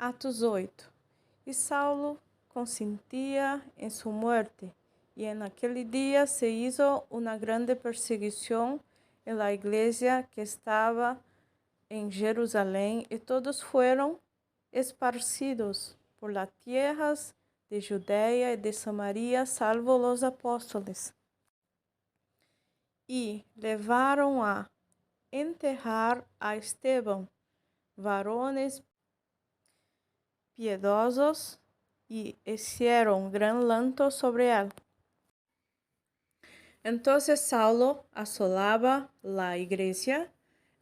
Atos 8. E Saulo consentia en su muerte, y en aquel día se hizo una grande persecución en la iglesia que estaba en Jerusalén, y todos fueron esparcidos por las tierras de Judea y de Samaria, salvo los apóstoles. Y levaron a enterrar a Esteban, varones piedosos, y hicieron gran luto sobre él. Entonces Saulo asolaba la iglesia,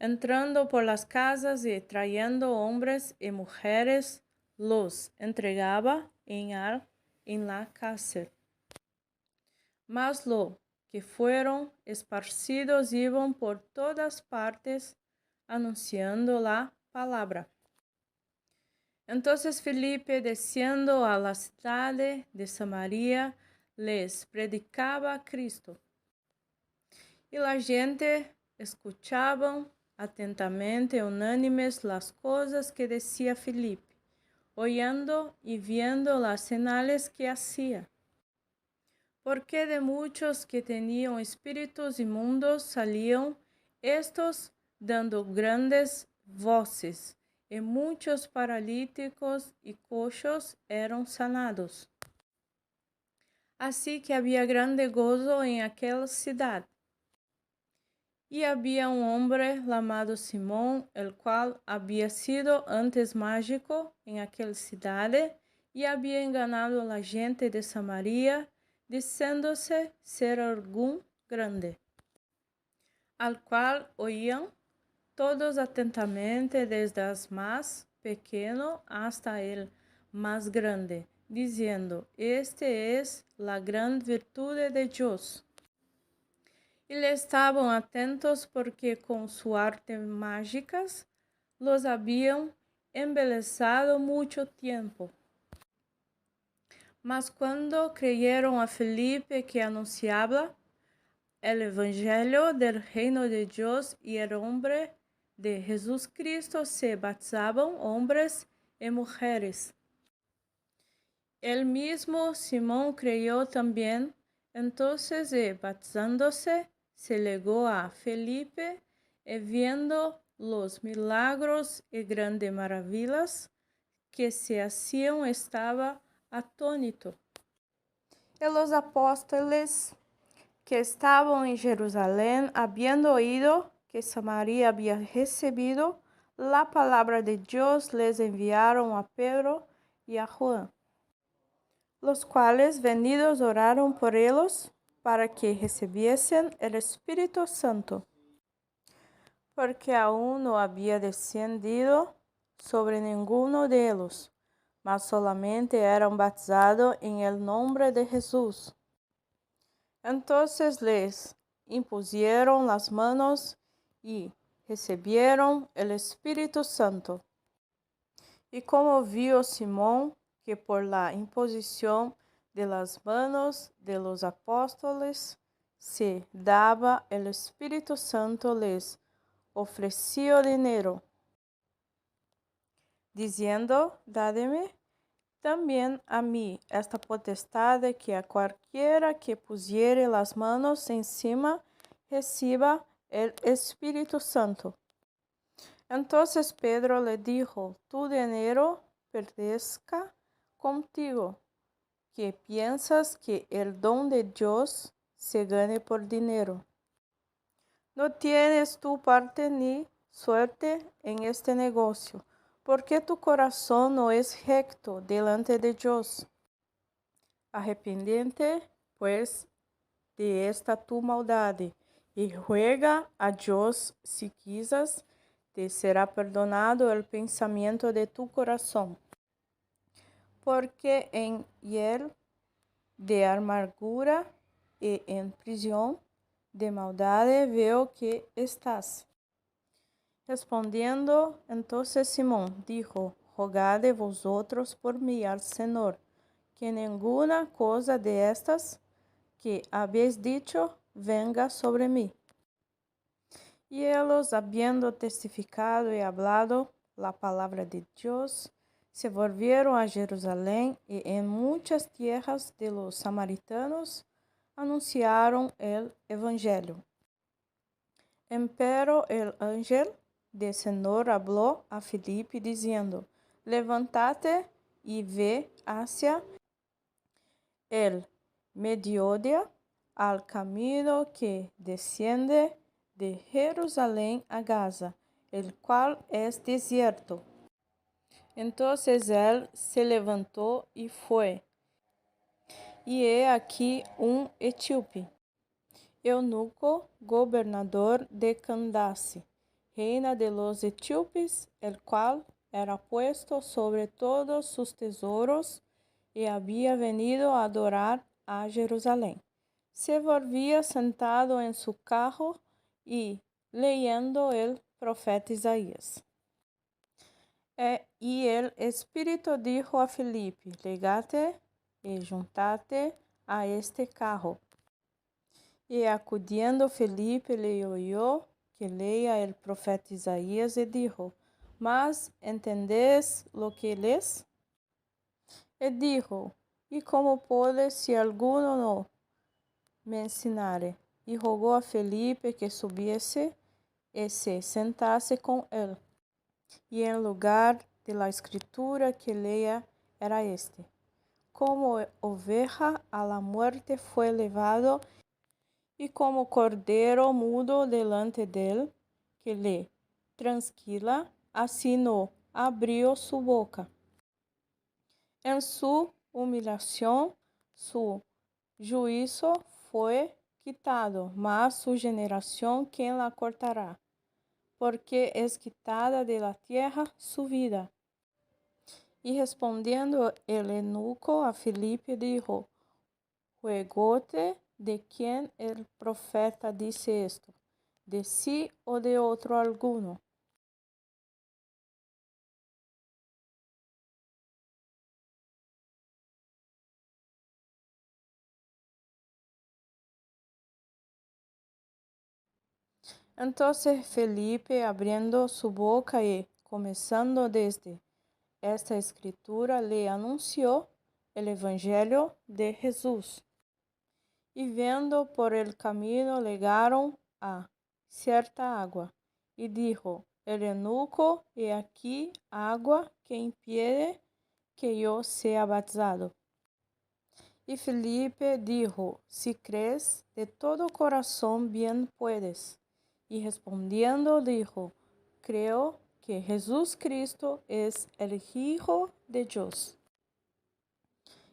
entrando por las casas y trayendo hombres y mujeres, los entregaba en la cárcel. Mas los que fueron esparcidos iban por todas partes anunciando la palabra. Entonces Felipe, desciendo a la ciudad de Samaria, les predicaba a Cristo. Y la gente escuchaban atentamente, unánimes, las cosas que decía Felipe, oyendo y viendo las señales que hacía. Porque de muchos que tenían espíritus inmundos salían estos dando grandes voces, y muchos paralíticos y coxos eran sanados. Así que había grande gozo en aquella ciudad. Y había un hombre llamado Simón, el cual había sido antes mágico en aquella ciudad, y había enganado a la gente de Samaria, diciéndose ser algún grande, al cual oían todos atentamente, desde el más pequeño hasta el más grande, diciendo: este es la gran virtud de Dios. Y le estaban atentos porque con su arte mágicas los habían embelezado mucho tiempo. Mas cuando creyeron a Felipe, que anunciaba el evangelio del reino de Dios y el nombre de Jesús Cristo, se bautizaban hombres y mujeres. El mismo Simón creyó también. Entonces, bautizándose, se llegó a Felipe, y viendo los milagros y grandes maravillas que se hacían, estaba atónito. Y los apóstoles que estaban en Jerusalén, habiendo oído que Samaria había recibido la palabra de Dios, les enviaron a Pedro y a Juan, los cuales venidos oraron por ellos para que recibiesen el Espíritu Santo, porque aún no había descendido sobre ninguno de ellos, mas solamente eran bautizados en el nombre de Jesús. Entonces les impusieron las manos y recibieron el Espíritu Santo. Y como vio Simón que por la imposición de las manos de los apóstoles se daba el Espíritu Santo, les ofreció dinero, diciendo: dádeme también a mí esta potestad, de que a cualquiera que pusiere las manos encima reciba el Espíritu Santo. Entonces Pedro le dijo: tu dinero perezca contigo, que piensas que el don de Dios se gane por dinero. No tienes tu parte ni suerte en este negocio, porque tu corazón no es recto delante de Dios. Arrepiéntete, pues, de esta tu maldad, y ruega a Dios, si quizás te será perdonado el pensamiento de tu corazón. Porque en él de amargura y en prisión de maldad veo que estás. Respondiendo entonces Simón dijo: rogad vosotros por mí al Señor, que ninguna cosa de estas que habéis dicho venga sobre mí. Y ellos, habiendo testificado y hablado la palabra de Dios, se volvieron a Jerusalén y en muchas tierras de los samaritanos anunciaron el evangelio. Empero el ángel del Señor habló a Filipe diciendo: Levántate y ve hacia el mediodía al camino que desciende de Jerusalén a Gaza, el cual es desierto. Entonces él se levantó y fue. Y he aquí un etíope, eunuco, gobernador de Candace, reina de los etíopes, el cual era puesto sobre todos sus tesoros y había venido a adorar a Jerusalén. Se volvía sentado en su carro y leyendo el profeta Isaías. Y el Espíritu dijo a Filipe: Légate y juntate a este carro. Y acudiendo Felipe le oyó que leía el profeta Isaías y dijo: ¿Mas entendéis lo que lees? Y dijo: ¿Y cómo puedo si alguno no me ensinare? Y rogó a Felipe que subiese y se sentase con él. Y en lugar de la escritura que leía era este: Como oveja a la muerte fue llevado, y como cordero mudo delante del que le trasquila, así no abrió su boca. En su humillación su juicio fue quitado, mas su generación, ¿quién la cortará? Porque es quitada de la tierra su vida. Y respondiendo el eunuco a Filipe dijo: Ruégote, ¿de quién el profeta dice esto? ¿De sí o de otro alguno? Entonces Felipe, abriendo su boca y comenzando desde esta escritura, le anunció el evangelio de Jesús. Y viendo por el camino llegaron a cierta agua, y dijo el eunuco: He aquí agua que impide que yo sea bautizado. Y Felipe dijo: Si crees de todo corazón, bien puedes. Y respondiendo dijo: Creo que Jesús Cristo es el Hijo de Dios.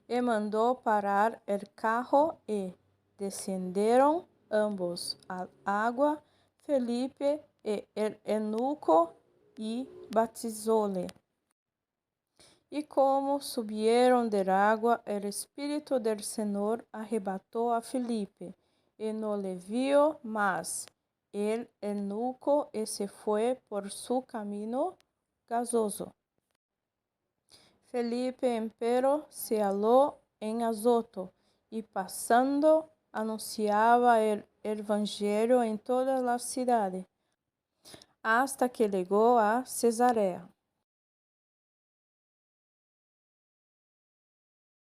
Y mandó parar el carro y descendieron ambos al agua, Felipe y el eunuco, y bautizóle. Y como subieron del agua, el Espíritu del Señor arrebató a Felipe, y no le vio más el eunuco, y se fue por su camino gozoso. Felipe, empero, se halló en Azoto, y pasando anunciaba el evangelio en todas las ciudades, hasta que llegó a Cesarea.